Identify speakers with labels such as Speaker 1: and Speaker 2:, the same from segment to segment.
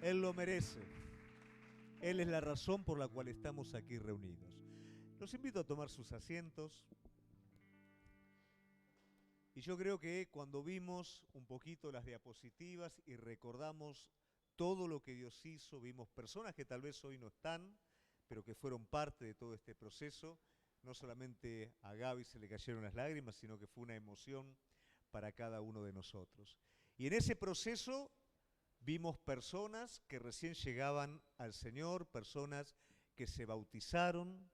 Speaker 1: Él lo merece. Él es la razón por la cual estamos aquí reunidos. Los invito a tomar sus asientos. Y yo creo que cuando vimos un poquito las diapositivas y recordamos todo lo que Dios hizo, vimos personas que tal vez hoy no están, pero que fueron parte de todo este proceso. No solamente a Gaby se le cayeron las lágrimas, sino que fue una emoción para cada uno de nosotros. Y en ese proceso vimos personas que recién llegaban al Señor, personas que se bautizaron.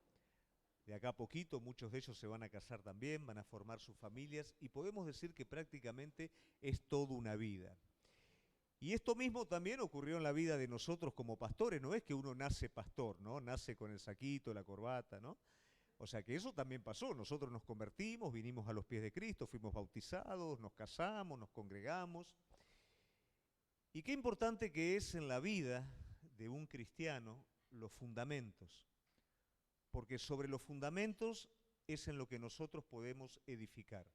Speaker 1: De acá a poquito muchos de ellos se van a casar también, van a formar sus familias y podemos decir que prácticamente es toda una vida. Y esto mismo también ocurrió en la vida de nosotros como pastores, no es que uno nace pastor, ¿no? Nace con el saquito, la corbata, ¿no? O sea que eso también pasó, nosotros nos convertimos, vinimos a los pies de Cristo, fuimos bautizados, nos casamos, nos congregamos. Y qué importante que es en la vida de un cristiano los fundamentos, porque sobre los fundamentos es en lo que nosotros podemos edificar.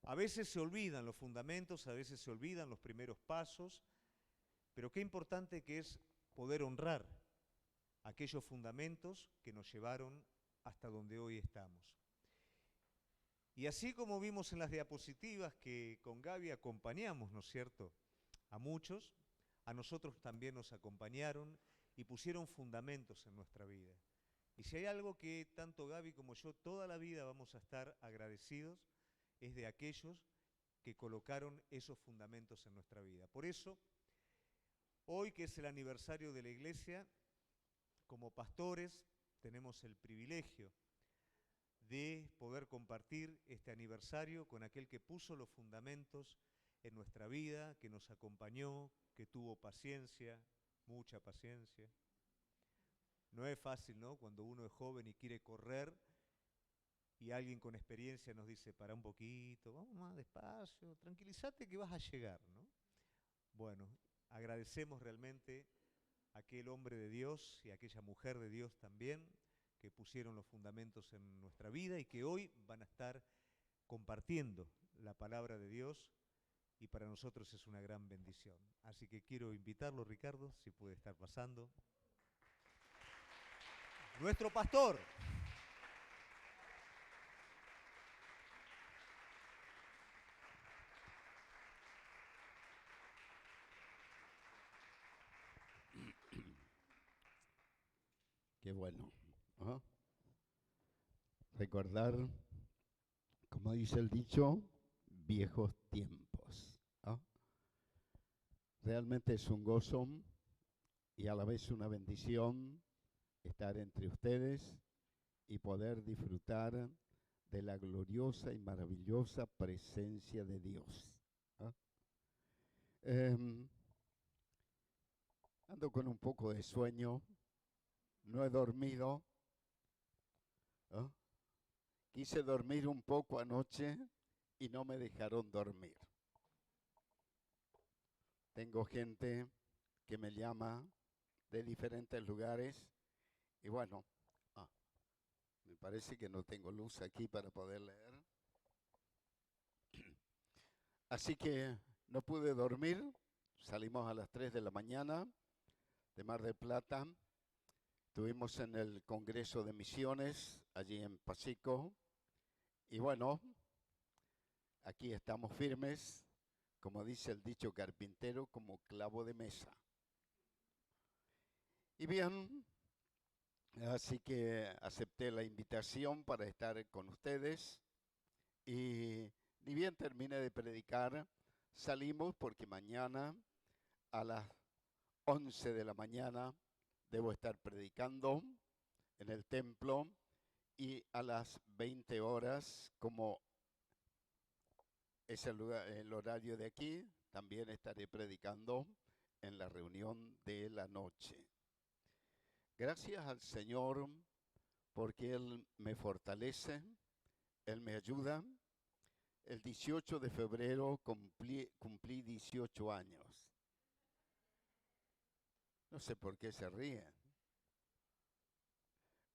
Speaker 1: A veces se olvidan los fundamentos, a veces se olvidan los primeros pasos, pero qué importante que es poder honrar aquellos fundamentos que nos llevaron hasta donde hoy estamos. Y así como vimos en las diapositivas que con Gaby acompañamos, ¿no es cierto?, a muchos, a nosotros también nos acompañaron y pusieron fundamentos en nuestra vida. Y si hay algo que tanto Gaby como yo toda la vida vamos a estar agradecidos, es de aquellos que colocaron esos fundamentos en nuestra vida. Por eso, hoy que es el aniversario de la iglesia, como pastores tenemos el privilegio de poder compartir este aniversario con aquel que puso los fundamentos en nuestra vida, que nos acompañó, que tuvo paciencia, mucha paciencia. No es fácil, ¿no? Cuando uno es joven y quiere correr y alguien con experiencia nos dice, para un poquito, vamos más despacio, tranquilízate que vas a llegar, ¿no? Bueno, agradecemos realmente a aquel hombre de Dios y a aquella mujer de Dios también que pusieron los fundamentos en nuestra vida y que hoy van a estar compartiendo la palabra de Dios y para nosotros es una gran bendición. Así que quiero invitarlo, Ricardo, si puede estar pasando. Nuestro pastor.
Speaker 2: Qué bueno. ¿Ah? Recordar, como dice el dicho, viejos tiempos. ¿Ah? Realmente es un gozo y a la vez una bendición estar entre ustedes y poder disfrutar de la gloriosa y maravillosa presencia de Dios. ¿Ah? Ando con un poco de sueño, no he dormido. ¿Ah? Quise dormir un poco anoche y no me dejaron dormir. Tengo gente que me llama de diferentes lugares y bueno, me parece que no tengo luz aquí para poder leer. Así que no pude dormir, salimos a las 3 de la mañana de Mar del Plata, estuvimos en el Congreso de Misiones allí en Pasico y bueno, aquí estamos firmes, como dice el dicho carpintero, como clavo de mesa. Y bien, así que acepté la invitación para estar con ustedes y ni bien terminé de predicar, salimos porque mañana a las 11 de la mañana debo estar predicando en el templo y a las 20 horas, como es el horario de aquí, también estaré predicando en la reunión de la noche. Gracias al Señor porque Él me fortalece, Él me ayuda. El 18 de febrero cumplí 18 años. No sé por qué se ríen.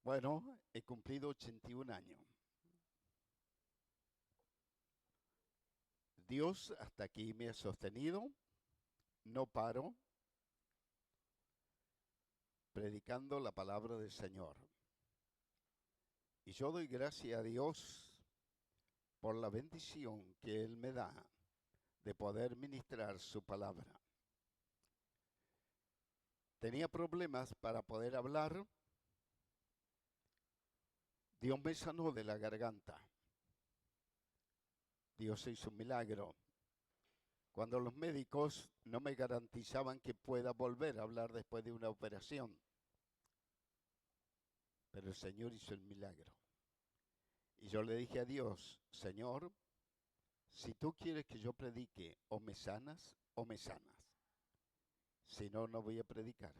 Speaker 2: Bueno, he cumplido 81 años. Dios hasta aquí me ha sostenido, no paro, predicando la palabra del Señor. Y yo doy gracias a Dios por la bendición que Él me da de poder ministrar su palabra. Tenía problemas para poder hablar. Dios me sanó de la garganta. Dios hizo un milagro. Cuando los médicos no me garantizaban que pueda volver a hablar después de una operación. Pero el Señor hizo el milagro. Y yo le dije a Dios, Señor, si tú quieres que yo predique, o me sanas o me sanas. Si no, no voy a predicar.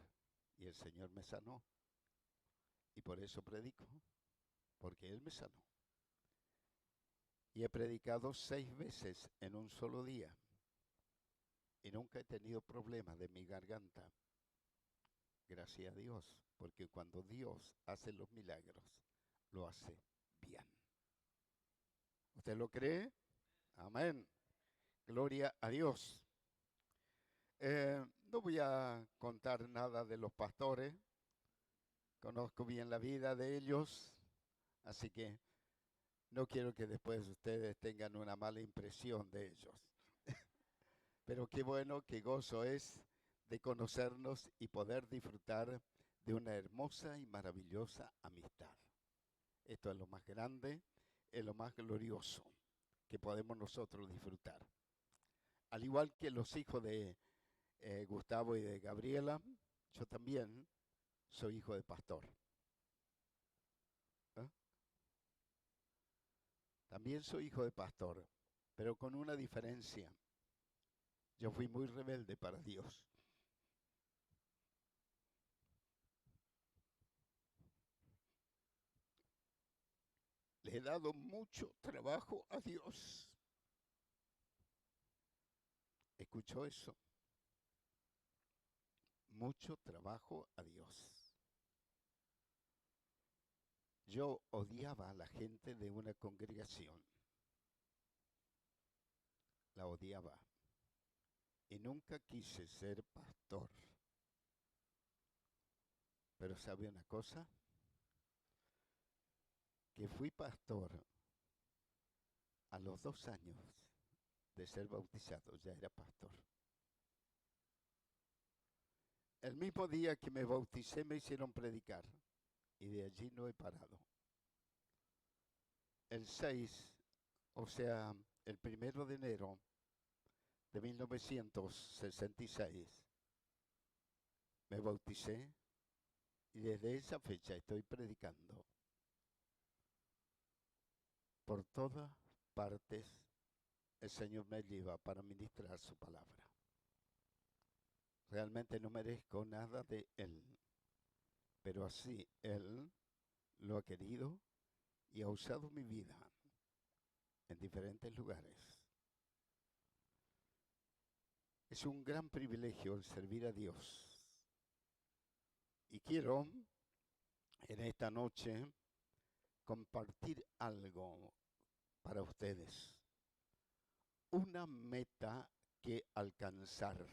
Speaker 2: Y el Señor me sanó. Y por eso predico, porque Él me sanó. Y he predicado 6 veces en un solo día. Y nunca he tenido problemas de mi garganta. Gracias a Dios, porque cuando Dios hace los milagros, lo hace bien. ¿Usted lo cree? Amén. Gloria a Dios. No voy a contar nada de los pastores. Conozco bien la vida de ellos, así que no quiero que después ustedes tengan una mala impresión de ellos. Pero qué bueno, qué gozo es de conocernos y poder disfrutar de una hermosa y maravillosa amistad. Esto es lo más grande, es lo más glorioso que podemos nosotros disfrutar. Al igual que los hijos de Gustavo y de Gabriela, yo también soy hijo de pastor. También soy hijo de pastor, pero con una diferencia. Yo fui muy rebelde para Dios. Le he dado mucho trabajo a Dios. ¿Escuchó eso? Mucho trabajo a Dios. Yo odiaba a la gente de una congregación. La odiaba. Y nunca quise ser pastor. Pero ¿sabe una cosa? Que fui pastor a los 2 años de ser bautizado, ya era pastor. El mismo día que me bauticé me hicieron predicar y de allí no he parado. El 6, o sea, el 1 de enero de 1966, me bauticé y desde esa fecha estoy predicando por todas partes. El Señor me lleva para ministrar su palabra. Realmente no merezco nada de Él, pero así Él lo ha querido y ha usado mi vida en diferentes lugares. Es un gran privilegio el servir a Dios. Y quiero en esta noche compartir algo para ustedes. Una meta que alcanzar.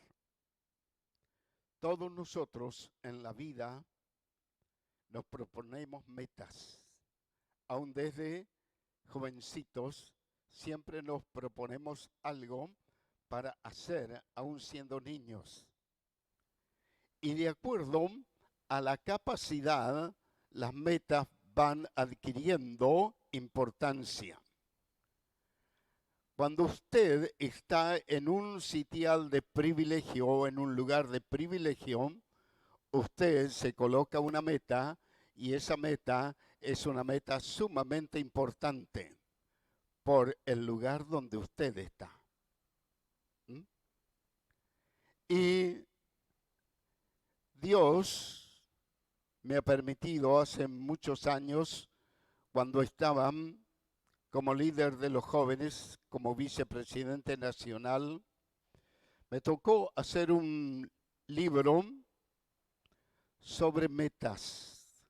Speaker 2: Todos nosotros en la vida nos proponemos metas. Aún desde jovencitos siempre nos proponemos algo para hacer, aún siendo niños. Y de acuerdo a la capacidad, las metas van adquiriendo importancia. Cuando usted está en un sitial de privilegio o en un lugar de privilegio, usted se coloca una meta y esa meta es una meta sumamente importante por el lugar donde usted está. Y Dios me ha permitido hace muchos años, cuando estaba como líder de los jóvenes, como vicepresidente nacional, me tocó hacer un libro sobre metas.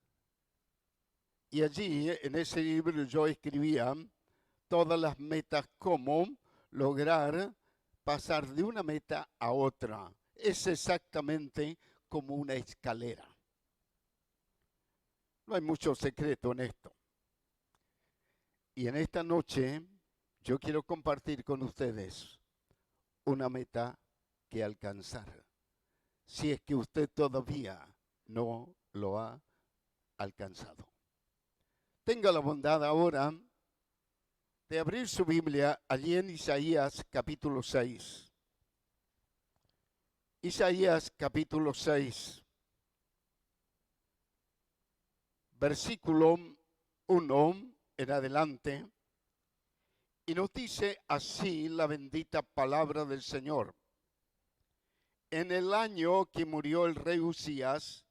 Speaker 2: Y allí, en ese libro, yo escribía todas las metas, cómo lograr pasar de una meta a otra. Es exactamente como una escalera. No hay mucho secreto en esto. Y en esta noche yo quiero compartir con ustedes una meta que alcanzar. Si es que usted todavía no lo ha alcanzado. Tenga la bondad ahora de abrir su Biblia allí en Isaías capítulo 6. Isaías capítulo 6, versículo 1 en adelante, y nos dice así la bendita palabra del Señor. En el año que murió el rey Usías,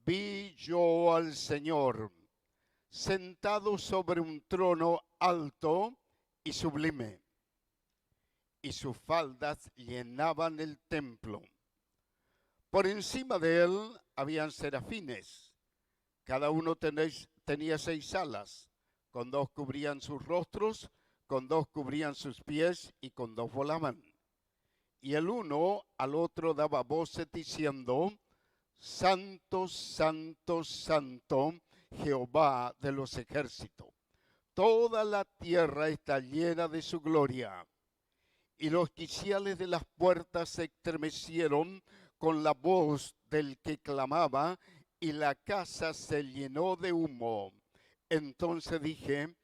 Speaker 2: vi yo al Señor sentado sobre un trono alto y sublime, y sus faldas llenaban el templo. Por encima de él habían serafines, cada uno tenía 6 alas, con 2 cubrían sus rostros, con 2 cubrían sus pies y con 2 volaban. Y el uno al otro daba voces diciendo: Santo, santo, santo, Jehová de los ejércitos. Toda la tierra está llena de su gloria. Y los quiciales de las puertas se estremecieron con la voz del que clamaba, y la casa se llenó de humo. Entonces dije: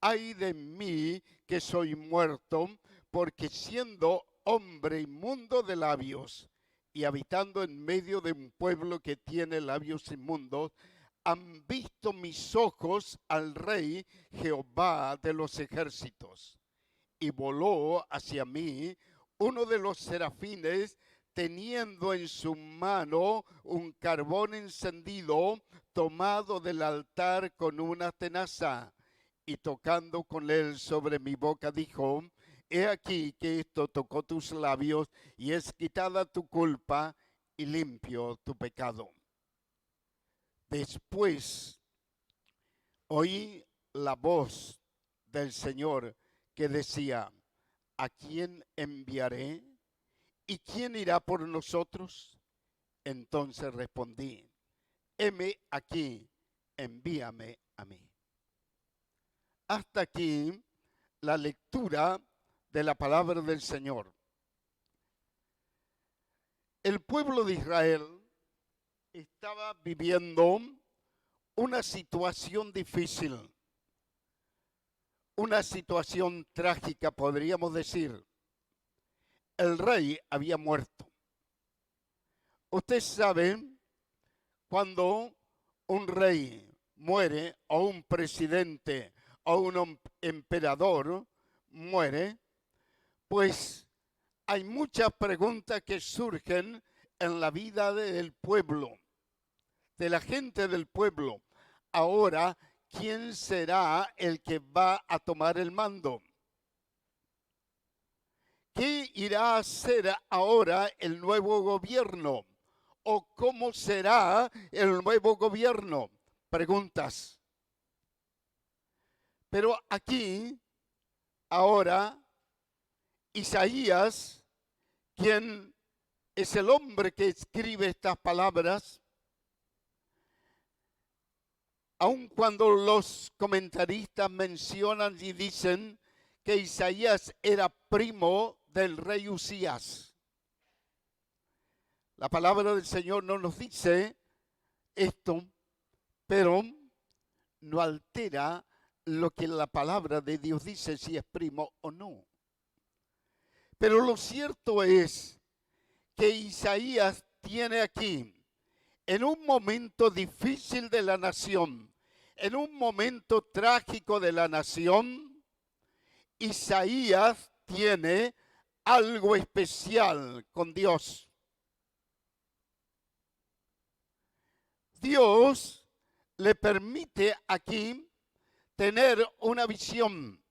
Speaker 2: ay de mí que soy muerto, porque siendo hombre inmundo de labios y habitando en medio de un pueblo que tiene labios inmundos, han visto mis ojos al Rey Jehová de los ejércitos. Y voló hacia mí uno de los serafines, teniendo en su mano un carbón encendido, tomado del altar con una tenaza, y tocando con él sobre mi boca dijo: he aquí que esto tocó tus labios, y es quitada tu culpa y limpio tu pecado. Después oí la voz del Señor que decía: ¿a quién enviaré? ¿Y quién irá por nosotros? Entonces respondí: heme aquí, envíame a mí. Hasta aquí la lectura de la palabra del Señor. El pueblo de Israel estaba viviendo una situación difícil, una situación trágica, podríamos decir. El rey había muerto. Usted sabe, cuando un rey muere, o un presidente, o un emperador muere, pues hay muchas preguntas que surgen en la vida del pueblo, de la gente del pueblo. Ahora, ¿quién será el que va a tomar el mando? ¿Qué irá a hacer ahora el nuevo gobierno? ¿O cómo será el nuevo gobierno? Preguntas. Pero aquí, ahora, Isaías, quien es el hombre que escribe estas palabras, aun cuando los comentaristas mencionan y dicen que Isaías era primo del rey Usías, la palabra del Señor no nos dice esto, pero no altera lo que la palabra de Dios dice, si es primo o no. Pero lo cierto es que Isaías tiene aquí, en un momento difícil de la nación, en un momento trágico de la nación, Isaías tiene algo especial con Dios. Dios le permite aquí tener una visión.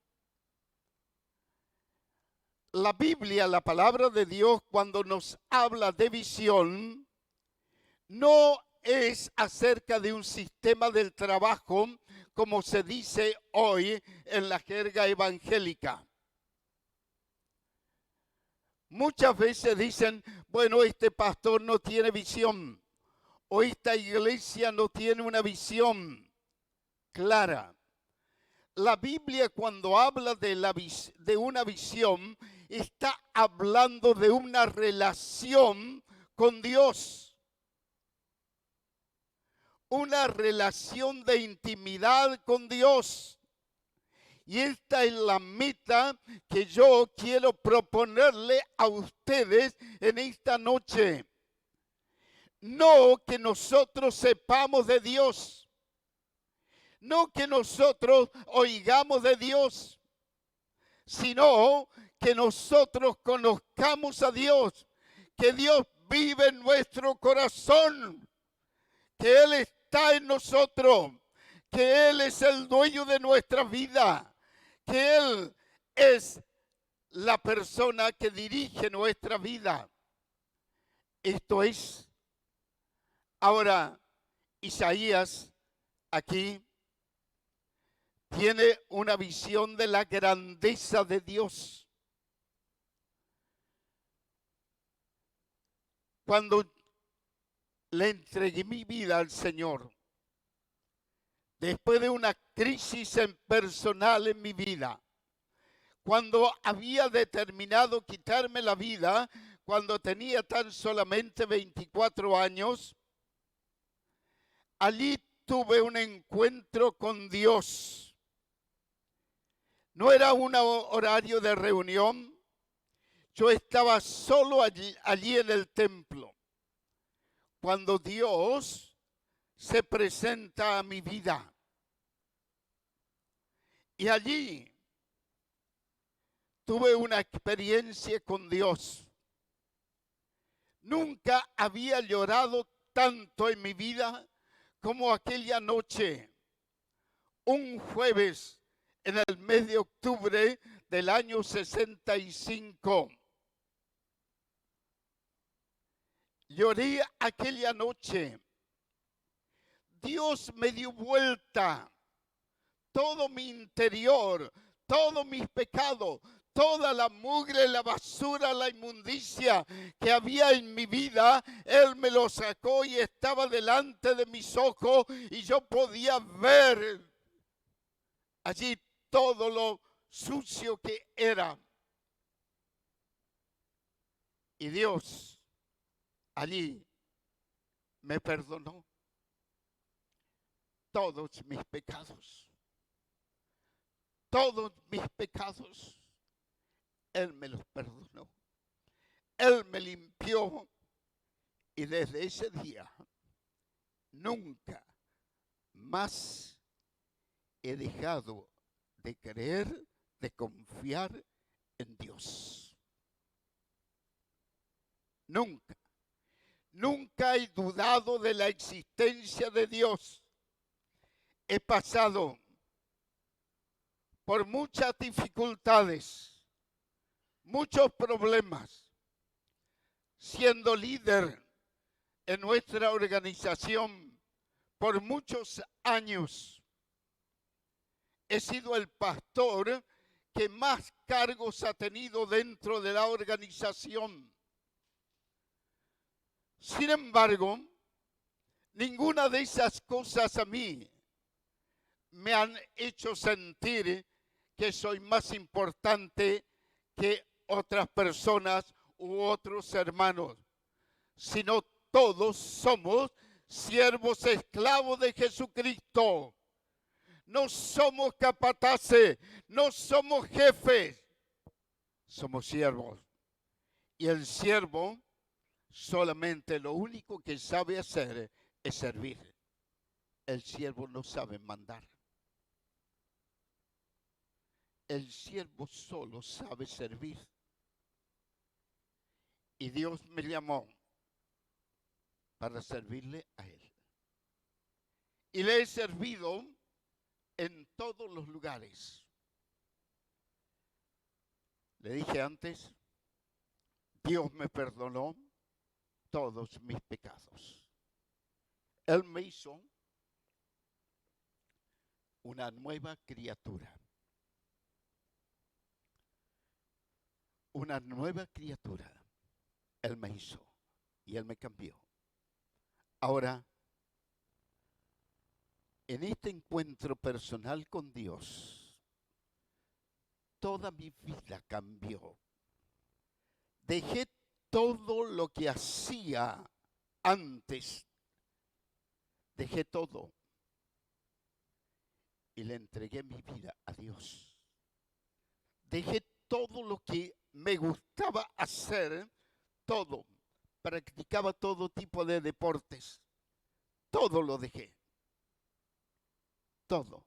Speaker 2: La Biblia, la palabra de Dios, cuando nos habla de visión, no es acerca de un sistema del trabajo, como se dice hoy en la jerga evangélica. Muchas veces dicen: bueno, este pastor no tiene visión, o esta iglesia no tiene una visión clara. La Biblia, cuando habla de una visión, está hablando de una relación con Dios. Una relación de intimidad con Dios. Y esta es la meta que yo quiero proponerle a ustedes en esta noche. No que nosotros sepamos de Dios. No que nosotros oigamos de Dios, sino que nosotros conozcamos a Dios, que Dios vive en nuestro corazón, que Él está en nosotros, que Él es el dueño de nuestra vida, que Él es la persona que dirige nuestra vida. Esto es. Ahora, Isaías aquí tiene una visión de la grandeza de Dios. Cuando le entregué mi vida al Señor, después de una crisis personal en mi vida, cuando había determinado quitarme la vida, cuando tenía tan solamente 24 años, allí tuve un encuentro con Dios. No era un horario de reunión. Yo estaba solo allí en el templo. Cuando Dios se presenta a mi vida. Y allí tuve una experiencia con Dios. Nunca había llorado tanto en mi vida como aquella noche, un jueves en el mes de octubre del año 65. Lloré aquella noche. Dios me dio vuelta todo mi interior, todos mis pecados, toda la mugre, la basura, la inmundicia que había en mi vida. Él me lo sacó y estaba delante de mis ojos y yo podía ver allí todo lo sucio que era. Y Dios allí me perdonó todos mis pecados. Todos mis pecados, Él me los perdonó. Él me limpió y desde ese día nunca más he dejado de creer, de confiar en Dios. Nunca. Nunca he dudado de la existencia de Dios. He pasado por muchas dificultades, muchos problemas, siendo líder en nuestra organización por muchos años. He sido el pastor que más cargos ha tenido dentro de la organización. Sin embargo, ninguna de esas cosas a mí me han hecho sentir que soy más importante que otras personas u otros hermanos, sino todos somos siervos esclavos de Jesucristo. No somos capataces, no somos jefes, somos siervos. Y el siervo solamente lo único que sabe hacer es servir. El siervo no sabe mandar. El siervo solo sabe servir. Y Dios me llamó para servirle a Él. Y le he servido en todos los lugares. Le dije antes, Dios me perdonó todos mis pecados. Él me hizo una nueva criatura. Una nueva criatura. Él me hizo y Él me cambió. Ahora, en este encuentro personal con Dios, toda mi vida cambió. Dejé todo lo que hacía antes. Dejé todo. Y le entregué mi vida a Dios. Dejé todo lo que me gustaba hacer, todo. Practicaba todo tipo de deportes. Todo lo dejé. Todo.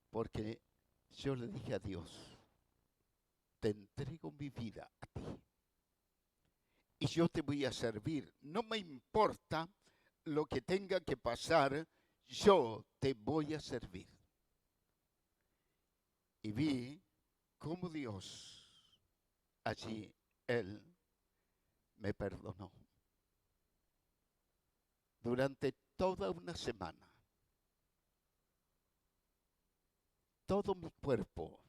Speaker 2: Porque yo le dije a Dios, te entrego mi vida a ti. Y yo te voy a servir. No me importa lo que tenga que pasar, yo te voy a servir. Y vi cómo Dios, allí, Él me perdonó. Durante toda una semana, todo mi cuerpo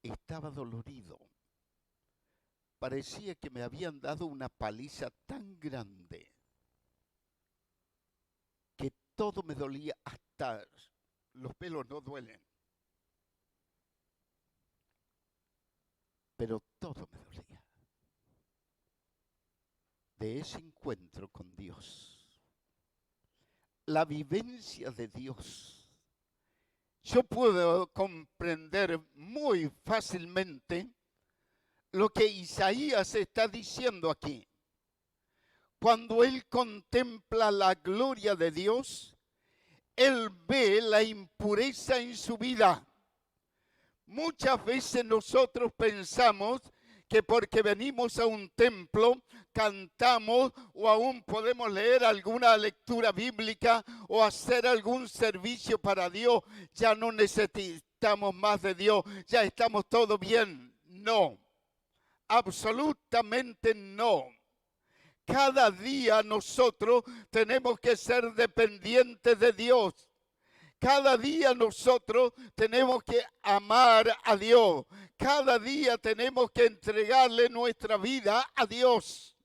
Speaker 2: estaba dolorido. Parecía que me habían dado una paliza tan grande que todo me dolía, hasta los pelos no duelen. Pero todo me dolía. De ese encuentro con Dios, la vivencia de Dios, yo puedo comprender muy fácilmente lo que Isaías está diciendo aquí. Cuando él contempla la gloria de Dios, él ve la impureza en su vida. Muchas veces nosotros pensamos que porque venimos a un templo, cantamos o aún podemos leer alguna lectura bíblica o hacer algún servicio para Dios, ya no necesitamos más de Dios, ya estamos todo bien. No, absolutamente no. Cada día nosotros tenemos que ser dependientes de Dios. Cada día nosotros tenemos que amar a Dios. Cada día tenemos que entregarle nuestra vida a Dios.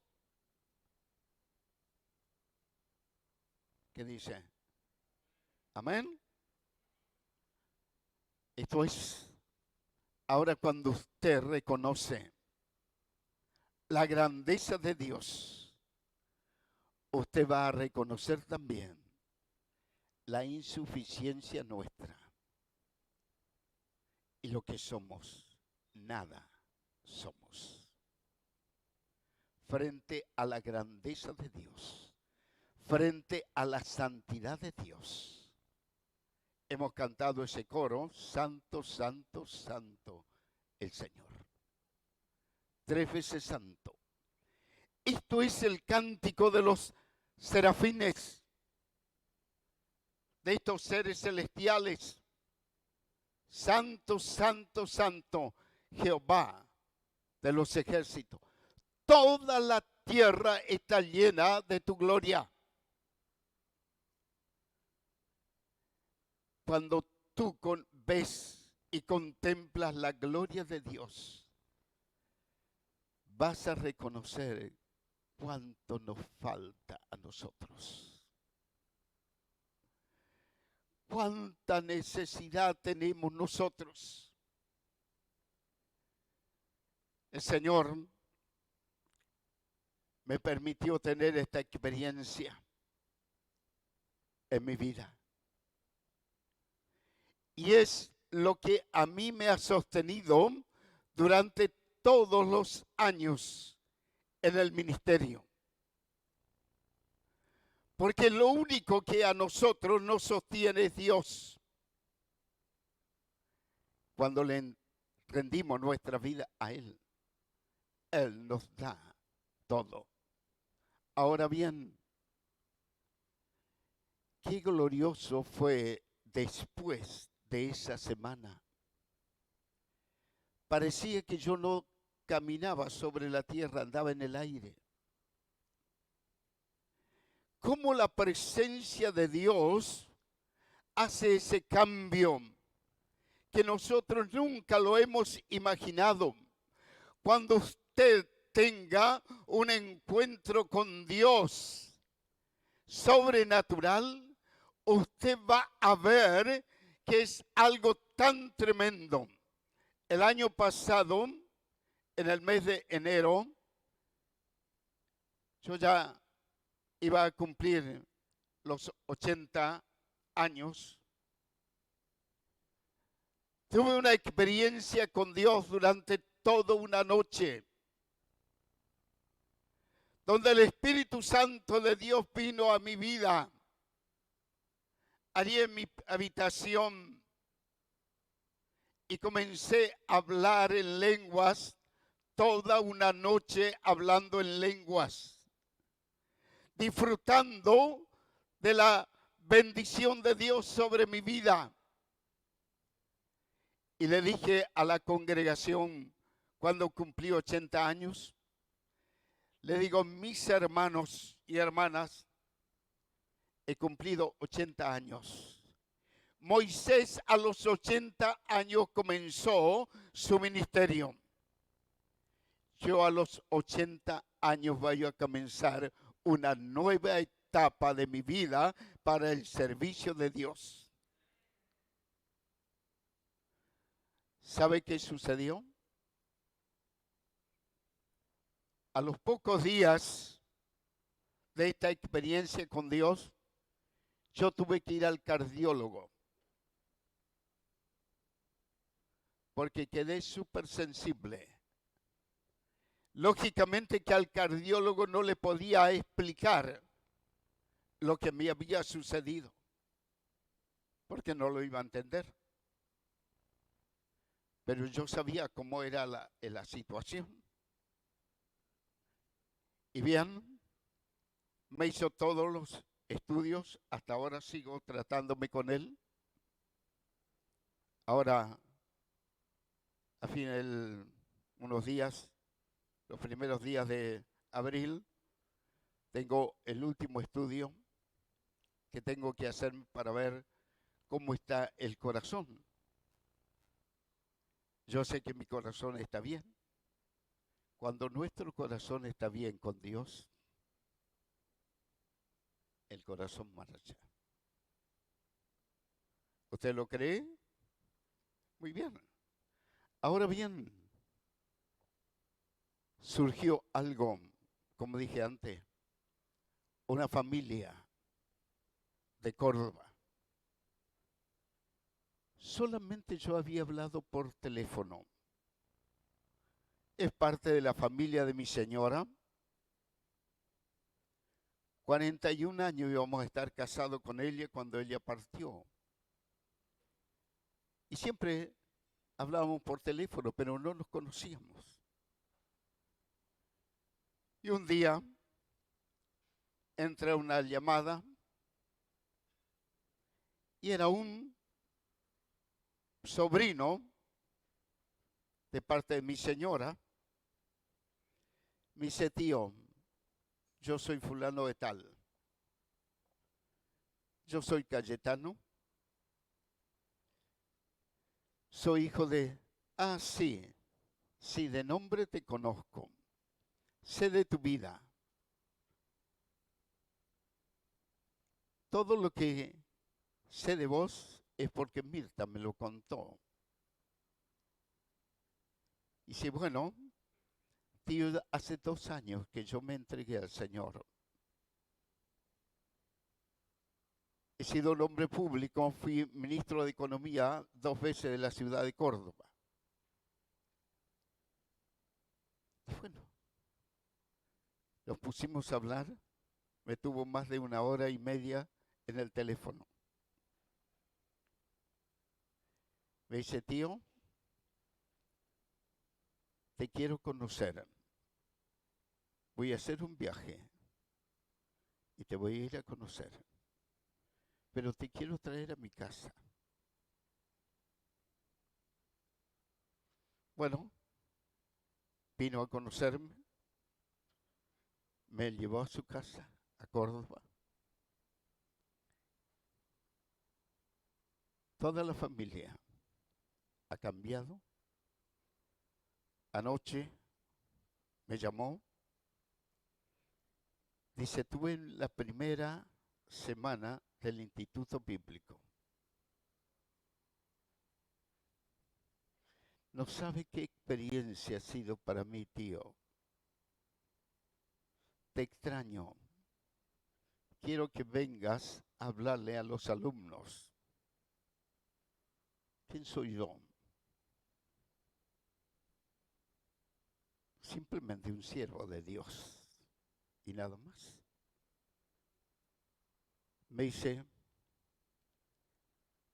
Speaker 2: ¿Qué dice? Amén. Esto es, ahora cuando usted reconoce la grandeza de Dios, usted va a reconocer también la insuficiencia nuestra y lo que somos, nada somos. Frente a la grandeza de Dios, frente a la santidad de Dios. Hemos cantado ese coro, Santo, Santo, Santo, el Señor. 3 veces santo. Esto es el cántico de los serafines, de estos seres celestiales. Santo, santo, santo, Jehová de los ejércitos. Toda la tierra está llena de tu gloria. Cuando tú ves y contemplas la gloria de Dios, vas a reconocer cuánto nos falta a nosotros. Cuánta necesidad tenemos nosotros. El Señor me permitió tener esta experiencia en mi vida. Y es lo que a mí me ha sostenido durante todos los años en el ministerio. Porque lo único que a nosotros nos sostiene es Dios. Cuando le rendimos nuestra vida a Él, Él nos da todo. Ahora bien, qué glorioso fue después de esa semana. Parecía que yo no caminaba sobre la tierra, andaba en el aire. Cómo la presencia de Dios hace ese cambio que nosotros nunca lo hemos imaginado. Cuando usted tenga un encuentro con Dios sobrenatural, usted va a ver que es algo tan tremendo. El año pasado, en el mes de enero, yo ya iba a cumplir los 80 años. Tuve una experiencia con Dios durante toda una noche, donde el Espíritu Santo de Dios vino a mi vida. Allí en mi habitación y comencé a hablar en lenguas, toda una noche hablando en lenguas, disfrutando de la bendición de Dios sobre mi vida. Y le dije a la congregación cuando cumplí 80 años, le digo, mis hermanos y hermanas, he cumplido 80 años. Moisés a los 80 años comenzó su ministerio. Yo a los 80 años voy a comenzar una nueva etapa de mi vida para el servicio de Dios. ¿Sabe qué sucedió? A los pocos días de esta experiencia con Dios, yo tuve que ir al cardiólogo porque quedé súper sensible. Lógicamente que al cardiólogo no le podía explicar lo que me había sucedido, porque no lo iba a entender. Pero yo sabía cómo era la situación. Y bien, me hizo todos los estudios, hasta ahora sigo tratándome con él. Ahora, a fin de unos días, los primeros días de abril, tengo el último estudio que tengo que hacer para ver cómo está el corazón. Yo sé que mi corazón está bien. Cuando nuestro corazón está bien con Dios, el corazón marcha. ¿Usted lo cree? Muy bien. Ahora bien, surgió algo, como dije antes, una familia de Córdoba. Solamente yo había hablado por teléfono. Es parte de la familia de mi señora. 41 años íbamos a estar casados con ella cuando ella partió. Y siempre hablábamos por teléfono, pero no nos conocíamos. Y un día entra una llamada y era un sobrino de parte de mi señora. Me dice, tío, yo soy fulano de tal. Yo soy Cayetano. Soy hijo de... Ah, sí, sí, de nombre te conozco. Sé de tu vida. Todo lo que sé de vos es porque Mirta me lo contó. Y dice, bueno, tío, hace 2 años que yo me entregué al Señor. He sido un hombre público, fui ministro de Economía 2 veces de la ciudad de Córdoba. Y bueno, nos pusimos a hablar, me tuvo más de 1 hora y media en el teléfono. Me dice, tío, te quiero conocer. Voy a hacer un viaje y te voy a ir a conocer. Pero te quiero traer a mi casa. Bueno, vino a conocerme, me llevó a su casa, a Córdoba. Toda la familia ha cambiado. Anoche me llamó. Dice, tuve la primera semana del Instituto Bíblico. No sabe qué experiencia ha sido para mí, tío. Te extraño. Quiero que vengas a hablarle a los alumnos. ¿Quién soy yo? Simplemente un siervo de Dios y nada más. Me dice,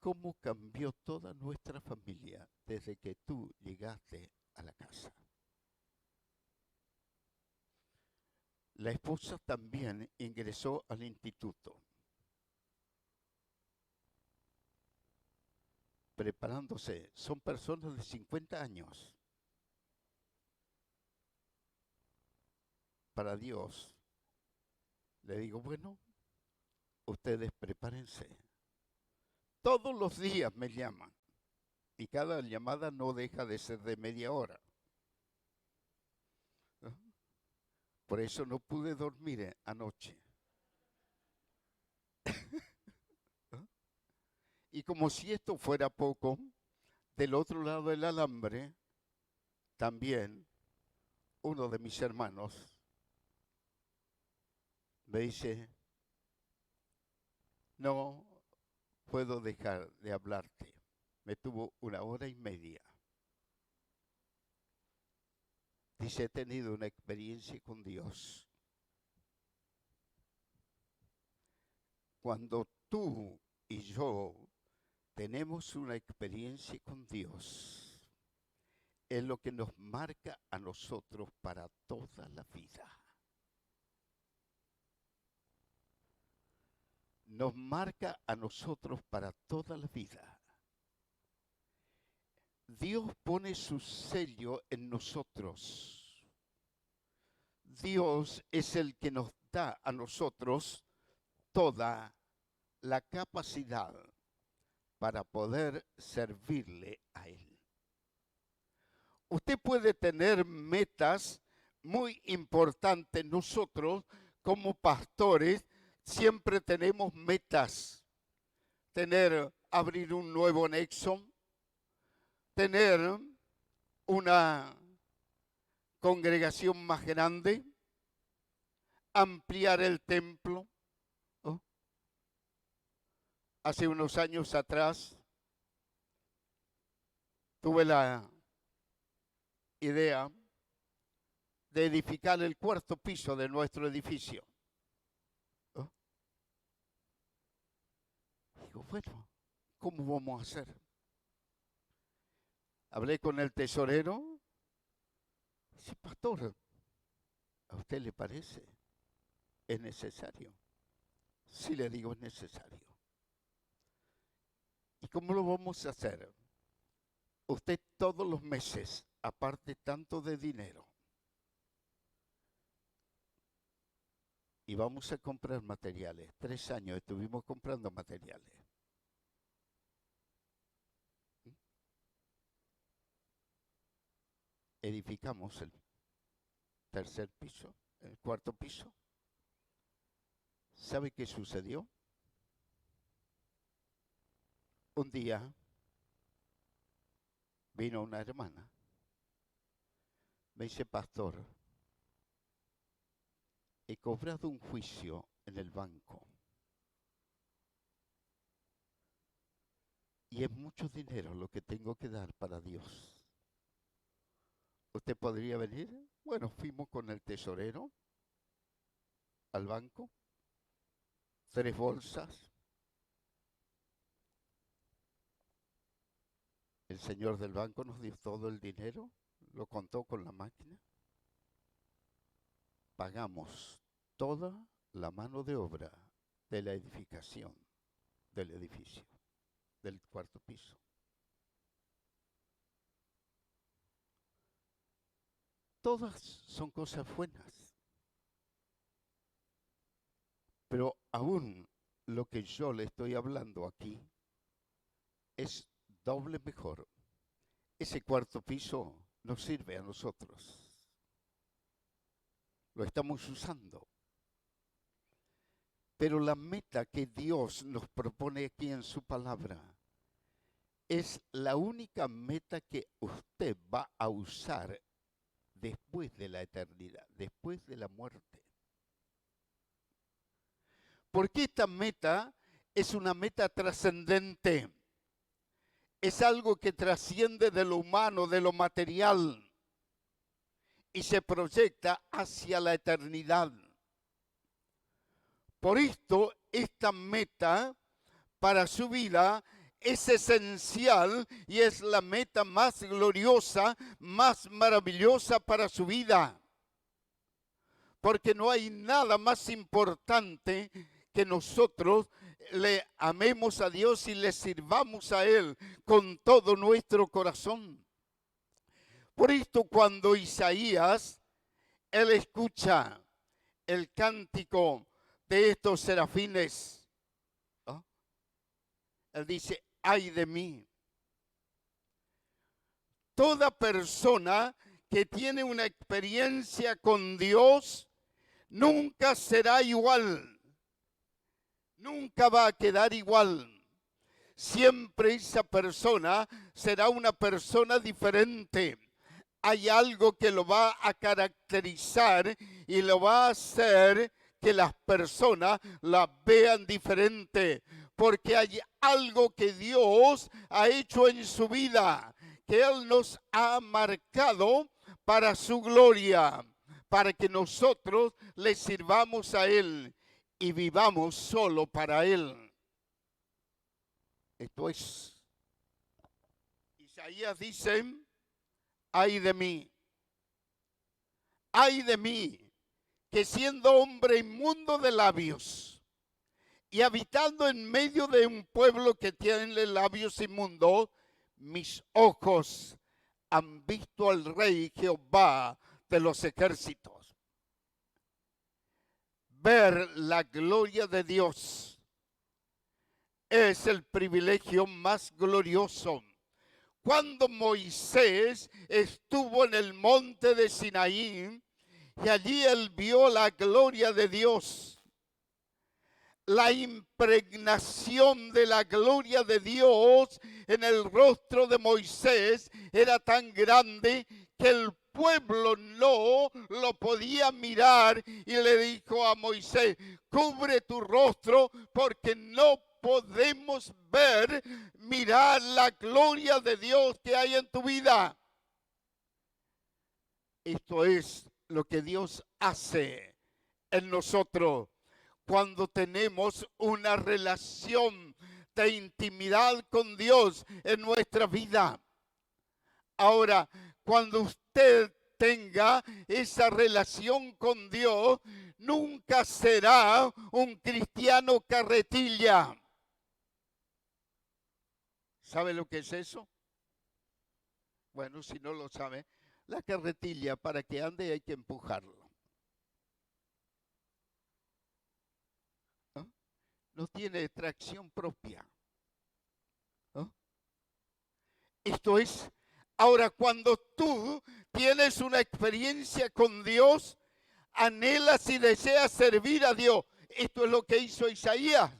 Speaker 2: ¿cómo cambió toda nuestra familia desde que tú llegaste a la casa? La esposa también ingresó al instituto, preparándose. Son personas de 50 años. Para Dios, le digo, bueno, ustedes prepárense. Todos los días me llaman y cada llamada no deja de ser de media hora. ¿No? Por eso no pude dormir anoche. ¿No? Y como si esto fuera poco, del otro lado del alambre, también uno de mis hermanos me dice, no puedo dejar de hablarte. Me tuvo 1 hora y media. Dice, he tenido una experiencia con Dios. Cuando tú y yo tenemos una experiencia con Dios, es lo que nos marca a nosotros para toda la vida. Nos marca a nosotros para toda la vida. Dios pone su sello en nosotros. Dios es el que nos da a nosotros toda la capacidad para poder servirle a Él. Usted puede tener metas muy importantes. Nosotros, como pastores, siempre tenemos metas. Abrir un nuevo nexo, tener una congregación más grande, ampliar el templo. ¿Oh? Hace unos años atrás tuve la idea de edificar el 4.º piso de nuestro edificio. ¿Oh? Digo, bueno, ¿cómo vamos a hacer? Hablé con el tesorero. Dice, pastor, ¿a usted le parece? ¿Es necesario? Sí, le digo, es necesario. ¿Y cómo lo vamos a hacer? Usted todos los meses, aparte tanto de dinero, y vamos a comprar materiales. 3 años estuvimos comprando materiales. Edificamos el 3.º piso, el 4.º piso. ¿Sabe qué sucedió? Un día vino una hermana. Me dice, pastor, he cobrado un juicio en el banco. Y es mucho dinero lo que tengo que dar para Dios. ¿Usted podría venir? Bueno, fuimos con el tesorero al banco. 3 bolsas. El señor del banco nos dio todo el dinero, lo contó con la máquina. Pagamos toda la mano de obra de la edificación del edificio, del 4.º piso. Todas son cosas buenas. Pero aún lo que yo le estoy hablando aquí es doble mejor. Ese 4.º piso nos sirve a nosotros. lo estamos usando. Pero la meta que Dios nos propone aquí en su palabra es la única meta que usted va a usar después de la eternidad, después de la muerte. Porque esta meta es una meta trascendente. Es algo que trasciende de lo humano, de lo material, y se proyecta hacia la eternidad. Por esto, esta meta para su vida es esencial y es la meta más gloriosa, más maravillosa para su vida. Porque no hay nada más importante que nosotros le amemos a Dios y le sirvamos a Él con todo nuestro corazón. Por esto, cuando Isaías, él escucha el cántico de estos serafines, ¿oh? Él dice, ay de mí. Toda persona que tiene una experiencia con Dios nunca será igual. Nunca va a quedar igual. Siempre esa persona será una persona diferente. Hay algo que lo va a caracterizar y lo va a hacer que las personas la vean diferente. Porque hay algo que Dios ha hecho en su vida, que Él nos ha marcado para su gloria, para que nosotros le sirvamos a Él y vivamos solo para Él. Esto es, Isaías dice, ay de mí, que siendo hombre inmundo de labios y habitando en medio de un pueblo que tiene labios inmundos, mis ojos han visto al Rey Jehová de los ejércitos. Ver la gloria de Dios es el privilegio más glorioso. Cuando Moisés estuvo en el monte de Sinaí y allí él vio la gloria de Dios, la impregnación de la gloria de Dios en el rostro de Moisés era tan grande que el pueblo no lo podía mirar y le dijo a Moisés, cubre tu rostro porque no podemos mirar la gloria de Dios que hay en tu vida. Esto es lo que Dios hace en nosotros cuando tenemos una relación de intimidad con Dios en nuestra vida. Ahora, cuando usted tenga esa relación con Dios, nunca será un cristiano carretilla. ¿Sabe lo que es eso? Bueno, si no lo sabe, la carretilla para que ande hay que empujarlo. ¿No? No tiene tracción propia. ¿No? Esto es, ahora cuando tú tienes una experiencia con Dios, anhelas y deseas servir a Dios. Esto es lo que hizo Isaías.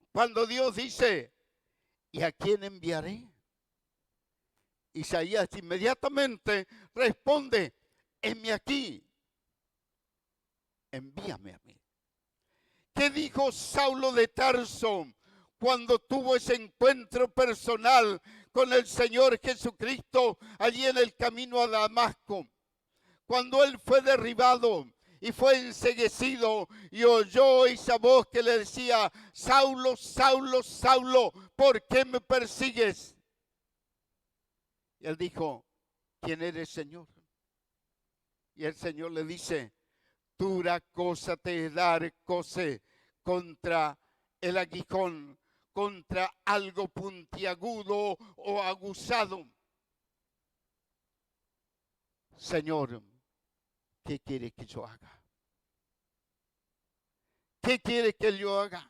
Speaker 2: Cuando Dios dice, ¿y a quién enviaré? Isaías inmediatamente responde, heme aquí, envíame a mí. ¿Qué dijo Saulo de Tarso cuando tuvo ese encuentro personal con el Señor Jesucristo allí en el camino a Damasco? Cuando él fue derribado y fue enceguecido y oyó esa voz que le decía, Saulo, Saulo, Saulo, ¿por qué me persigues? Y él dijo, ¿quién eres, Señor? Y el Señor le dice, dura cosa te es dar cose contra el aguijón, contra algo puntiagudo o aguzado. Señor, ¿qué quiere que yo haga? ¿Qué quiere que yo haga?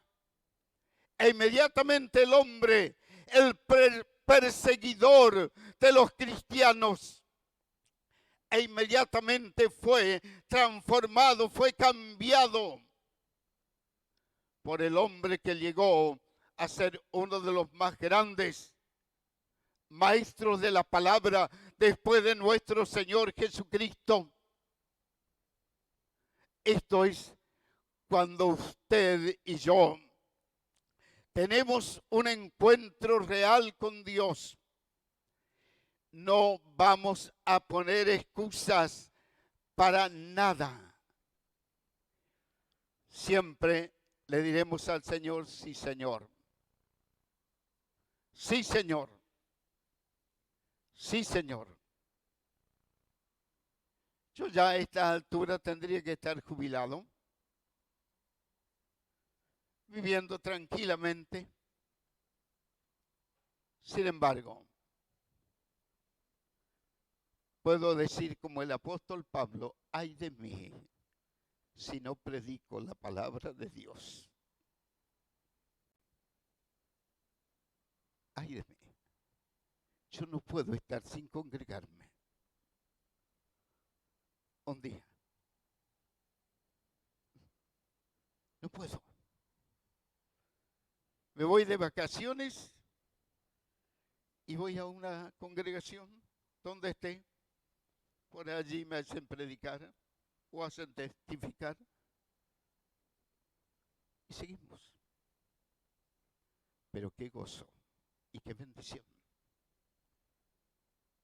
Speaker 2: E inmediatamente el hombre, el perseguidor de los cristianos, e inmediatamente fue transformado, fue cambiado por el hombre que llegó a ser uno de los más grandes maestros de la palabra después de nuestro Señor Jesucristo. Esto es cuando usted y yo tenemos un encuentro real con Dios. No vamos a poner excusas para nada. Siempre le diremos al Señor, sí, Señor. Sí, Señor. Sí, Señor. Yo ya a esta altura tendría que estar jubilado, viviendo tranquilamente. Sin embargo, puedo decir como el apóstol Pablo, ay de mí si no predico la palabra de Dios. Ay de mí. Yo no puedo estar sin congregarme un día. No puedo. Me voy de vacaciones y voy a una congregación donde esté. Por allí me hacen predicar o hacen testificar. Y seguimos. Pero qué gozo y qué bendición.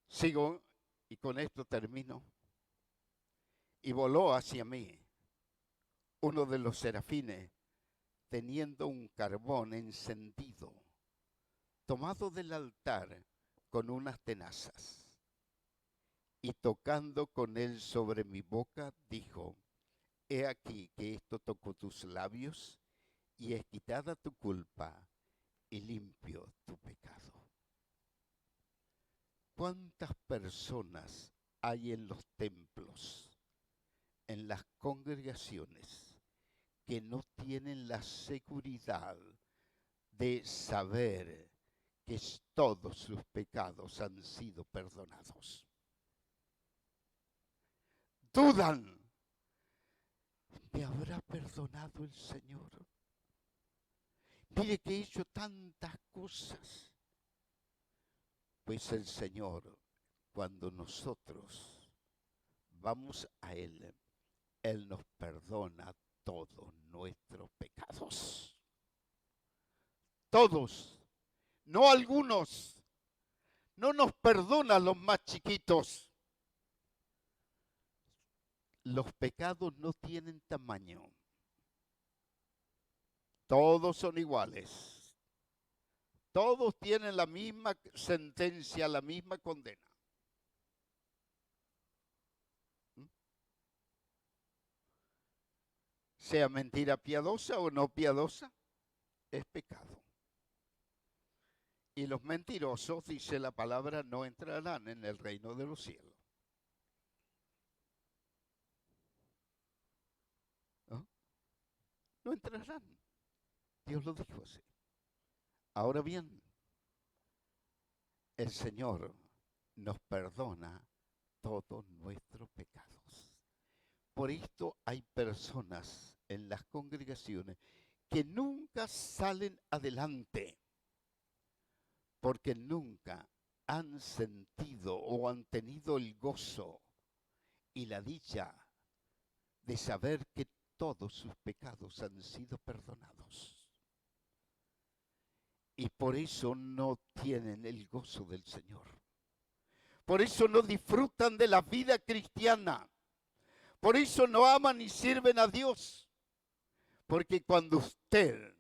Speaker 2: Sigo y con esto termino. Y voló hacia mí uno de los serafines, teniendo un carbón encendido, tomado del altar con unas tenazas. Y tocando con él sobre mi boca, dijo, he aquí que esto tocó tus labios, y es quitada tu culpa, y limpio tu pecado. ¿Cuántas personas hay en los templos, en las congregaciones, que no tienen la seguridad de saber que todos sus pecados han sido perdonados? Dudan, ¿me habrá perdonado el Señor? Mire que he hecho tantas cosas. Pues el Señor, cuando nosotros vamos a Él, Él nos perdona todos nuestros pecados. Todos, no algunos. No nos perdona los más chiquitos. Los pecados no tienen tamaño. Todos son iguales. Todos tienen la misma sentencia, la misma condena. Sea mentira piadosa o no piadosa, es pecado. Y los mentirosos, dice la palabra, no entrarán en el reino de los cielos. ¿No? No entrarán. Dios lo dijo así. Ahora bien, el Señor nos perdona todos nuestros pecados. Por esto hay personas en las congregaciones que nunca salen adelante, porque nunca han sentido o han tenido el gozo y la dicha de saber que todos sus pecados han sido perdonados. Y por eso no tienen el gozo del Señor. Por eso no disfrutan de la vida cristiana. Por eso no aman ni sirven a Dios. Porque cuando usted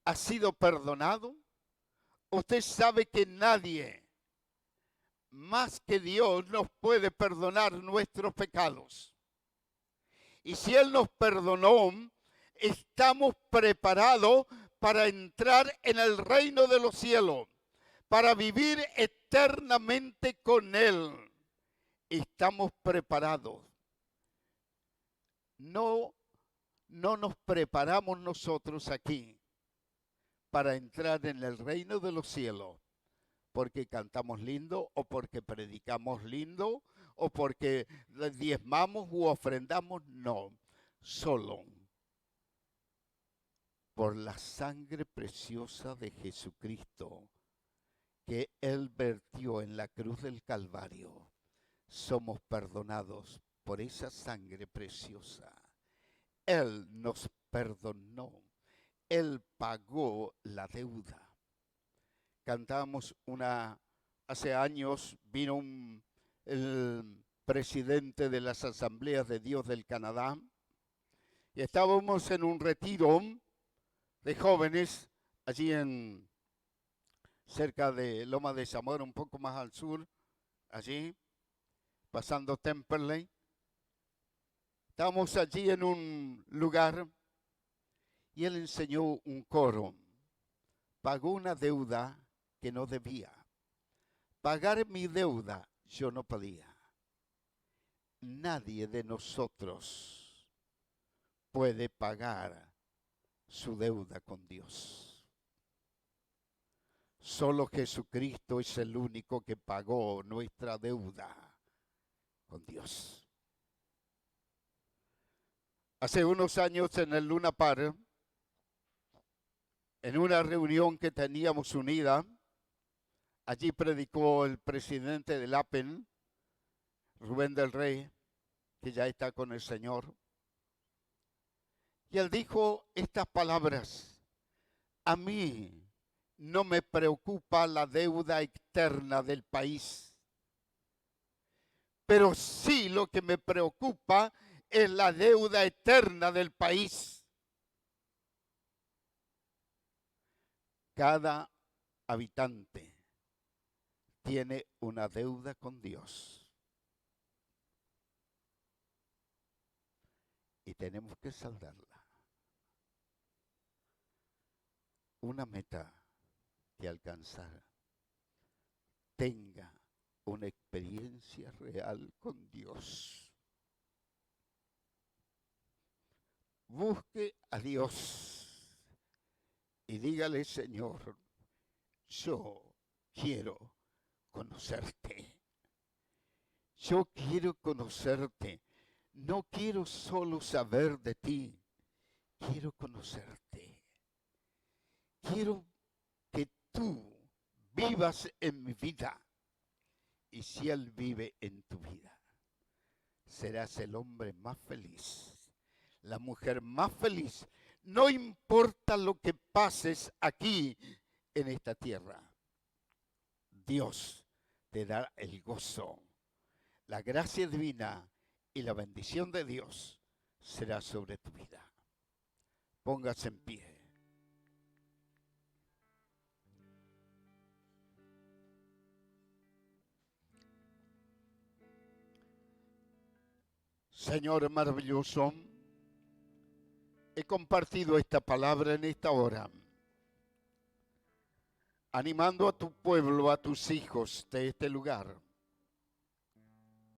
Speaker 2: ha sido perdonado, usted sabe que nadie más que Dios nos puede perdonar nuestros pecados. Y si Él nos perdonó, estamos preparados para entrar en el reino de los cielos, para vivir eternamente con Él. Estamos preparados. No nos preparamos nosotros aquí para entrar en el reino de los cielos porque cantamos lindo o porque predicamos lindo o porque diezmamos u ofrendamos, no, solo por la sangre preciosa de Jesucristo que Él vertió en la cruz del Calvario. Somos perdonados por esa sangre preciosa. Él nos perdonó. Él pagó la deuda. Cantamos hace años vino el presidente de las Asambleas de Dios del Canadá y estábamos en un retiro de jóvenes allí cerca de Loma de Zamora, un poco más al sur, allí, pasando Temperley. Estábamos allí en un lugar y él enseñó un coro. Pagó una deuda que no debía. Pagar mi deuda yo no podía. Nadie de nosotros puede pagar su deuda con Dios. Solo Jesucristo es el único que pagó nuestra deuda con Dios. Hace unos años en el Luna Park, en una reunión que teníamos unida, allí predicó el presidente del APEN, Rubén del Rey, que ya está con el Señor. Y él dijo estas palabras: a mí no me preocupa la deuda externa del país, pero sí lo que me preocupa es la deuda eterna del país. Cada habitante tiene una deuda con Dios y tenemos que saldarla. Una meta que alcanzar tenga una experiencia real con Dios. Busque a Dios y dígale: Señor, yo quiero conocerte. Yo quiero conocerte. No quiero solo saber de ti, quiero conocerte. Quiero que tú vivas en mi vida. Y si Él vive en tu vida, serás el hombre más feliz, la mujer más feliz. No importa lo que pases aquí en esta tierra, Dios te da el gozo, la gracia divina y la bendición de Dios será sobre tu vida. Póngase en pie. Señor maravilloso, he compartido esta palabra en esta hora, animando a tu pueblo, a tus hijos de este lugar,